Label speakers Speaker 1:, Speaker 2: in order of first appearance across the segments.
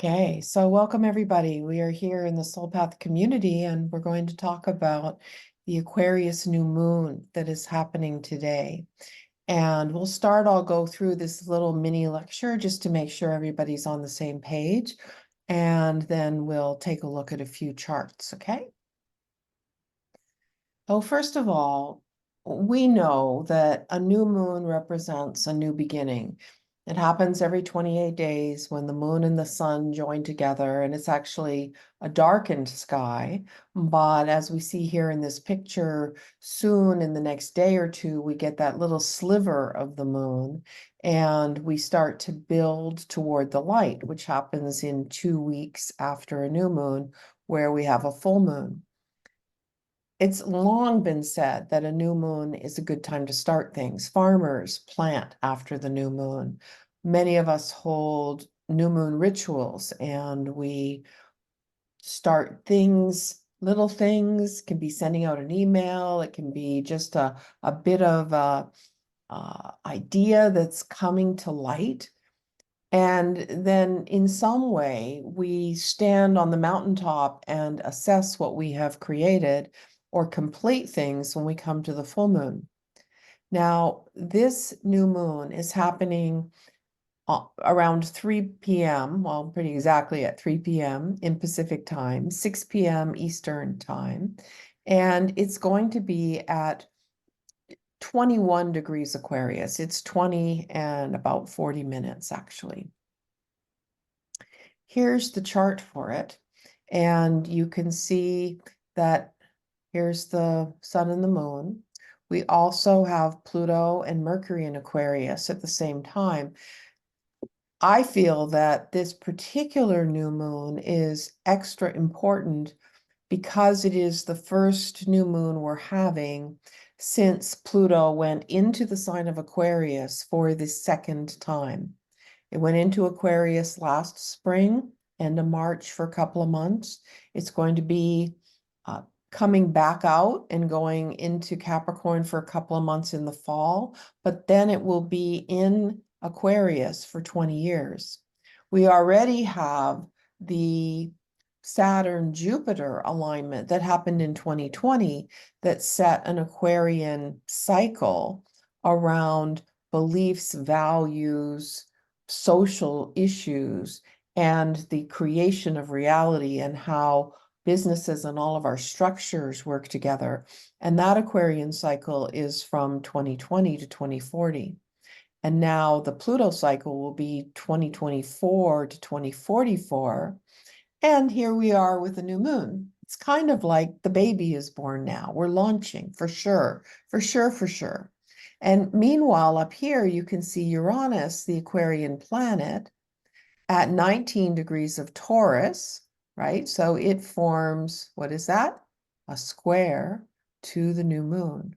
Speaker 1: Okay, so welcome everybody. We are here in the Soul Path community and we're going to talk about the Aquarius New Moon that is happening today. And I'll go through this little mini lecture just to make sure everybody's on the same page. And then we'll take a look at a few charts, okay? Oh, first of all, we know that a new moon represents a new beginning. It happens every 28 days when the moon and the sun join together, and it's actually a darkened sky. But as we see here in this picture, soon in the next day or two, we get that little sliver of the moon, and we start to build toward the light, which happens in 2 weeks after a new moon, where we have a full moon. It's long been said that a new moon is a good time to start things. Farmers plant after the new moon. Many of us hold new moon rituals and we start things, little things, can be sending out an email. It can be just a bit of a idea that's coming to light. And then in some way, we stand on the mountaintop and assess what we have created or complete things when we come to the full moon. Now, this new moon is happening around 3 p.m., well, pretty exactly at 3 p.m. in Pacific time, 6 p.m. Eastern time, and it's going to be at 21 degrees Aquarius. It's 20 and about 40 minutes, actually. Here's the chart for it. And you can see that here's the sun and the moon. We also have Pluto and Mercury in Aquarius at the same time. I feel that this particular new moon is extra important because it is the first new moon we're having since Pluto went into the sign of Aquarius for the second time. It went into Aquarius last spring, end of March for a couple of months. It's going to be coming back out and going into Capricorn for a couple of months in the fall, but then it will be in Aquarius for 20 years. We already have the Saturn-Jupiter alignment that happened in 2020 that set an Aquarian cycle around beliefs, values, social issues, and the creation of reality and how businesses and all of our structures work together. And that Aquarian cycle is from 2020 to 2040. And now the Pluto cycle will be 2024 to 2044. And here we are with a new moon. It's kind of like the baby is born now. We're launching for sure, for sure, for sure. And meanwhile, up here, you can see Uranus, the Aquarian planet, at 19 degrees of Taurus, right? So it forms, what is that? A square to the new moon.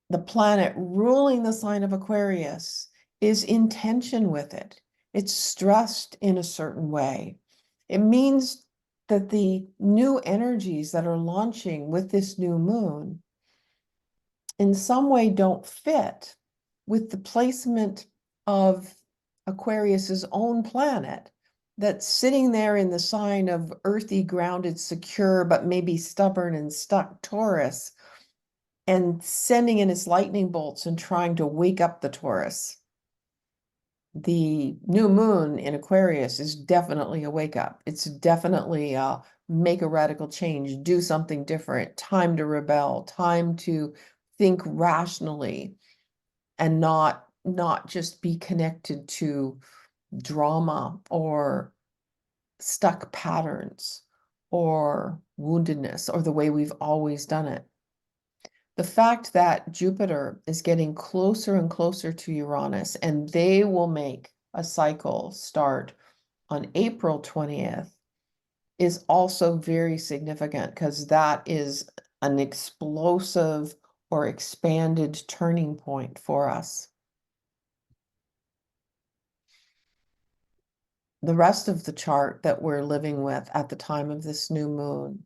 Speaker 1: The planet ruling the sign of Aquarius is in tension with it. It's stressed in a certain way. It means that the new energies that are launching with this new moon in some way don't fit with the placement of Aquarius's own planet that's sitting there in the sign of earthy, grounded, secure, but maybe stubborn and stuck Taurus, and sending in its lightning bolts and trying to wake up the Taurus. The new moon in Aquarius is definitely a wake up. It's definitely make a radical change, do something different, time to rebel, time to think rationally and not just be connected to drama or stuck patterns or woundedness or the way we've always done it. The fact that Jupiter is getting closer and closer to Uranus, and they will make a cycle start on April 20th, is also very significant because that is an explosive or expanded turning point for us. The rest of the chart that we're living with at the time of this new moon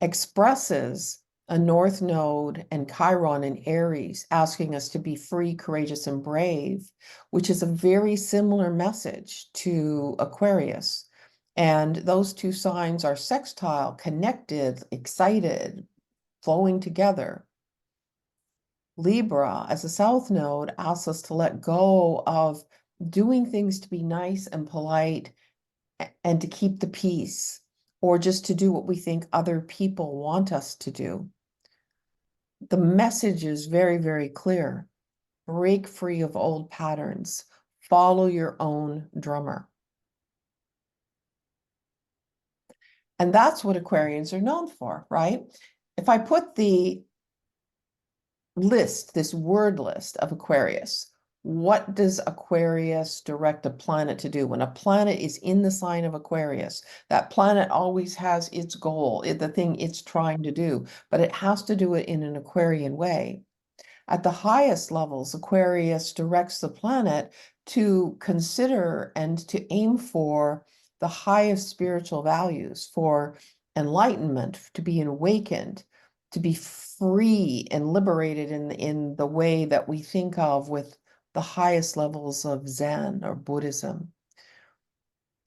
Speaker 1: expresses a North Node and Chiron in Aries, asking us to be free, courageous, and brave, which is a very similar message to Aquarius. And those two signs are sextile, connected, excited, flowing together. Libra, as a South Node, asks us to let go of doing things to be nice and polite and to keep the peace, or just to do what we think other people want us to do. The message is very, very clear. Break free of old patterns. Follow your own drummer. And that's what Aquarians are known for, right? If I put the list, this word list of Aquarius, what does Aquarius direct a planet to do? When a planet is in the sign of Aquarius, that planet always has its goal, the thing it's trying to do, but it has to do it in an Aquarian way. At the highest levels, Aquarius directs the planet to consider and to aim for the highest spiritual values, for enlightenment, to be awakened, to be free and liberated in the way that we think of with the highest levels of Zen or Buddhism.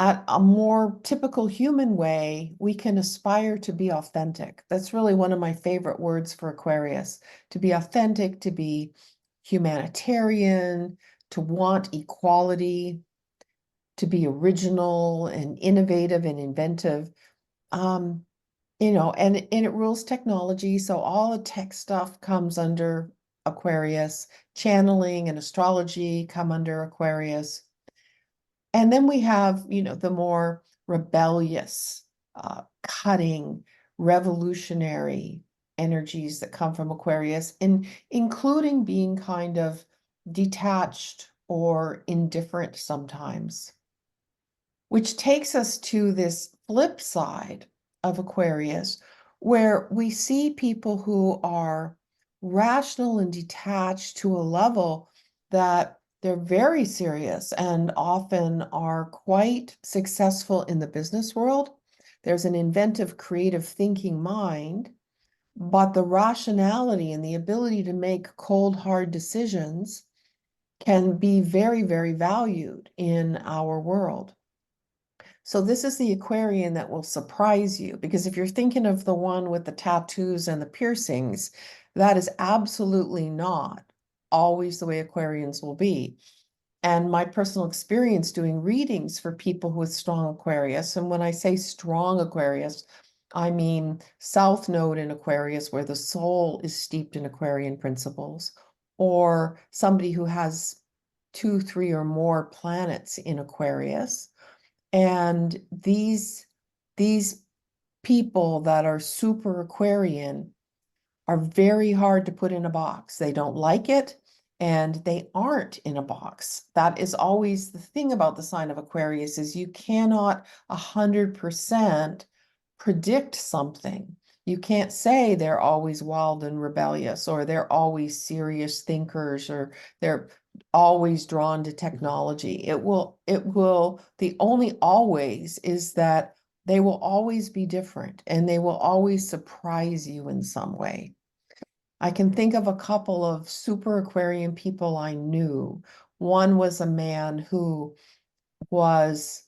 Speaker 1: At a more typical human way, we can aspire to be authentic. That's really one of my favorite words for Aquarius, to be authentic, to be humanitarian, to want equality, to be original and innovative and inventive. And it rules technology. So all the tech stuff comes under Aquarius. Channeling and astrology come under Aquarius. And then we have, the more rebellious, cutting, revolutionary energies that come from Aquarius, and including being kind of detached or indifferent sometimes. Which takes us to this flip side of Aquarius, where we see people who are rational and detached to a level that they're very serious and often are quite successful in the business world. There's an inventive, creative thinking mind, but the rationality and the ability to make cold, hard decisions can be very, very valued in our world. So this is the Aquarian that will surprise you, because if you're thinking of the one with the tattoos and the piercings, that is absolutely not always the way Aquarians will be. And my personal experience doing readings for people with strong Aquarius, and when I say strong Aquarius, I mean South Node in Aquarius, where the soul is steeped in Aquarian principles, or somebody who has 2, 3, or more planets in Aquarius. And these people that are super Aquarian are very hard to put in a box. They don't like it, and they aren't in a box. That is always the thing about the sign of Aquarius, is you cannot 100% predict something. You can't say they're always wild and rebellious, or they're always serious thinkers, or they're always drawn to technology. The only always is that they will always be different, and they will always surprise you in some way. I can think of a couple of super Aquarian people I knew. One was a man who was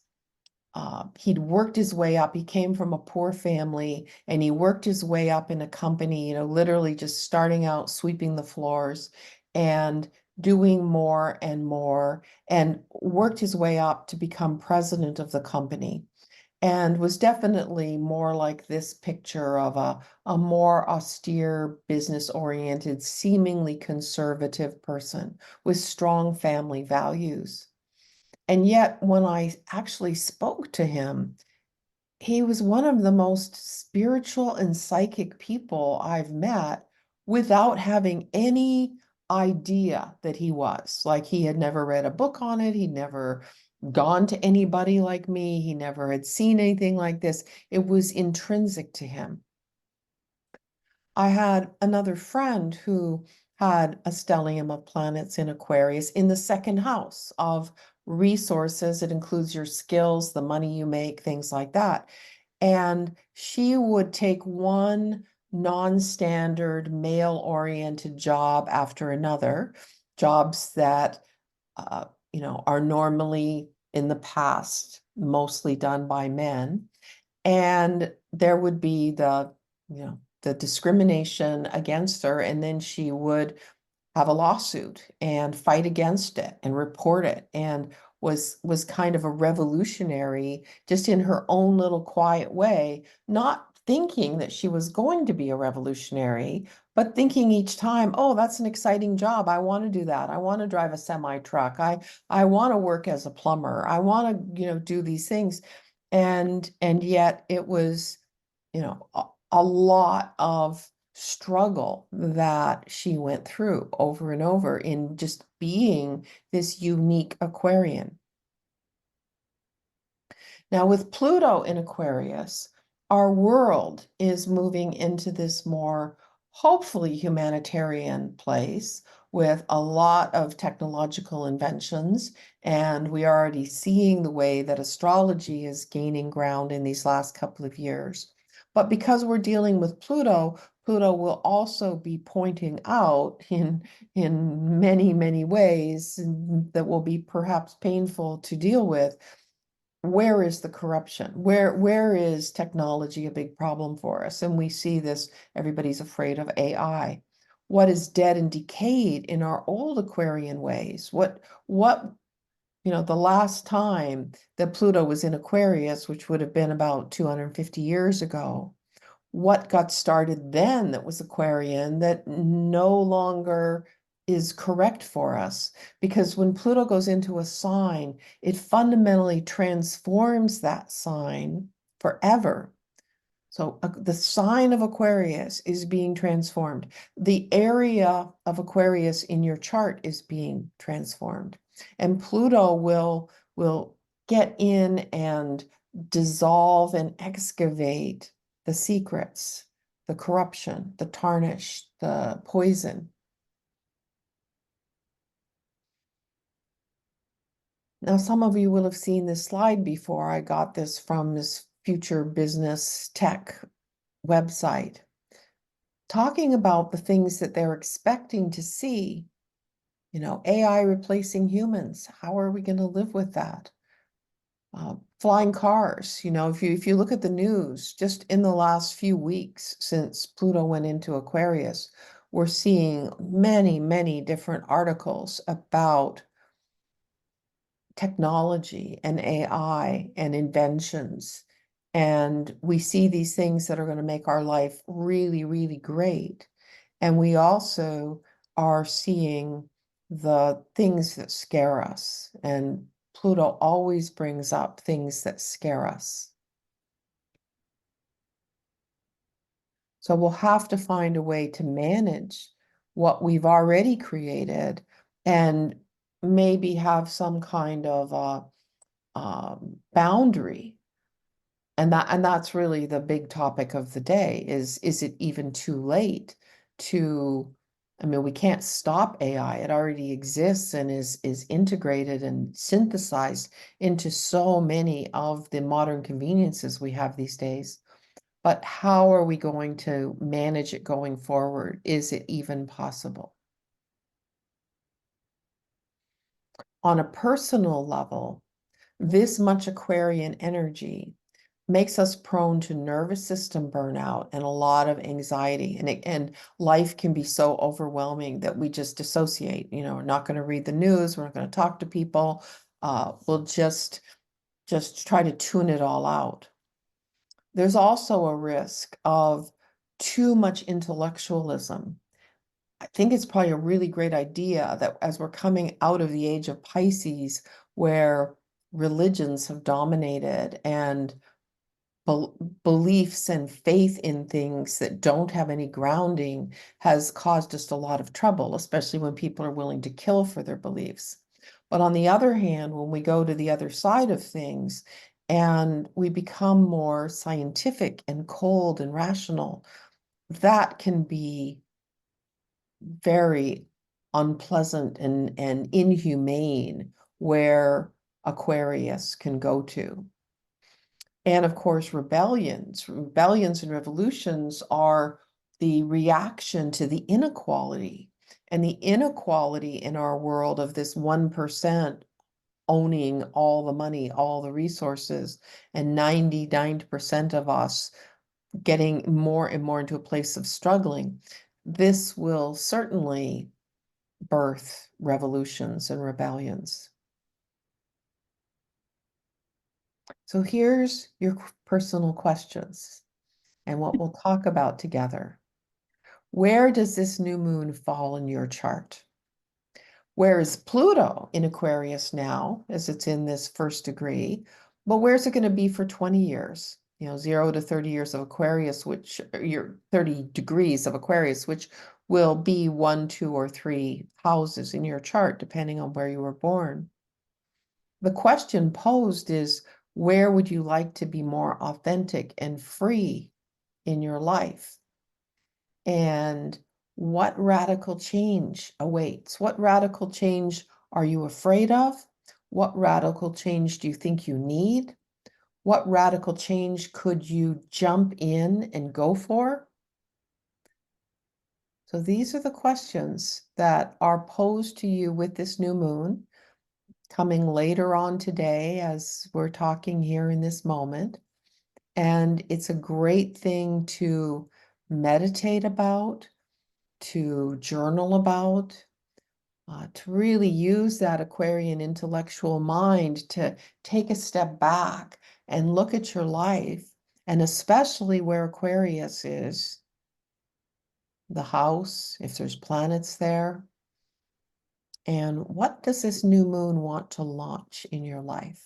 Speaker 1: he'd worked his way up. He came from a poor family, and he worked his way up in a company, literally just starting out sweeping the floors and doing more and more, and worked his way up to become president of the company, and was definitely more like this picture of a more austere, business-oriented, seemingly conservative person with strong family values. And yet, when I actually spoke to him, he was one of the most spiritual and psychic people I've met, without having any idea that he was. Like, he had never read a book on it. He'd never gone to anybody like me. He never had seen anything like this. It was intrinsic to him. I had another friend who had a stellium of planets in Aquarius in the second house of resources. It includes your skills, the money you make, things like that. And she would take one non-standard male-oriented job after another, jobs that are normally in the past mostly done by men. And there would be the discrimination against her, and then she would have a lawsuit and fight against it and report it, and was kind of a revolutionary just in her own little quiet way, not thinking that she was going to be a revolutionary, but thinking each time, oh, that's an exciting job. I want to do that. I want to drive a semi truck. I want to work as a plumber. I want to, do these things. And yet it was, a lot of struggle that she went through over and over in just being this unique Aquarian. Now, with Pluto in Aquarius, our world is moving into this more hopefully humanitarian place with a lot of technological inventions. And we are already seeing the way that astrology is gaining ground in these last couple of years. But because we're dealing with Pluto, Pluto will also be pointing out in many, many ways that will be perhaps painful to deal with. Where is the corruption? Where is technology a big problem for us? And we see this, everybody's afraid of AI. What is dead and decayed in our old Aquarian ways? What the last time that Pluto was in Aquarius, which would have been about 250 years ago, what got started then that was Aquarian that no longer is correct for us? Because when Pluto goes into a sign, it fundamentally transforms that sign forever. So the sign of Aquarius is being transformed. The area of Aquarius in your chart is being transformed. And Pluto will get in and dissolve and excavate the secrets, the corruption, the tarnish, the poison. Now, some of you will have seen this slide before. I got this from this Future Business Tech website, talking about the things that they're expecting to see. AI replacing humans. How are we going to live with that? Flying cars. If you look at the news, just in the last few weeks since Pluto went into Aquarius, we're seeing many, many different articles about technology and AI and inventions. And we see these things that are going to make our life really, really great. And we also are seeing the things that scare us. And Pluto always brings up things that scare us. So we'll have to find a way to manage what we've already created and maybe have some kind of boundary. And that's really the big topic of the day is it even too late to, I mean, we can't stop AI. It already exists and is integrated and synthesized into so many of the modern conveniences we have these days. But how are we going to manage it going forward? Is it even possible? On a personal level, this much Aquarian energy makes us prone to nervous system burnout and a lot of anxiety. And life can be so overwhelming that we just dissociate. We're not going to read the news. We're not going to talk to people. We'll just try to tune it all out. There's also a risk of too much intellectualism. I think it's probably a really great idea that as we're coming out of the age of Pisces, where religions have dominated and beliefs and faith in things that don't have any grounding has caused us a lot of trouble, especially when people are willing to kill for their beliefs. But on the other hand, when we go to the other side of things and we become more scientific and cold and rational, that can be very unpleasant and inhumane where Aquarius can go to. And of course, rebellions and revolutions are the reaction to the inequality, and the inequality in our world of this 1% owning all the money, all the resources, and 99% of us getting more and more into a place of struggling. This will certainly birth revolutions and rebellions. So here's your personal questions and what we'll talk about together. Where does this new moon fall in your chart? Where is Pluto in Aquarius now, as it's in this first degree? But where's it going to be for 20 years? 0 to 30 years of Aquarius, which your 30 degrees of Aquarius, which will be 1, 2, or 3 houses in your chart, depending on where you were born. The question posed is, where would you like to be more authentic and free in your life? And what radical change awaits? What radical change are you afraid of? What radical change do you think you need? What radical change could you jump in and go for? So these are the questions that are posed to you with this new moon coming later on today as we're talking here in this moment. And it's a great thing to meditate about, to journal about, to really use that Aquarian intellectual mind to take a step back and look at your life, and especially where Aquarius is, the house, if there's planets there, and what does this new moon want to launch in your life?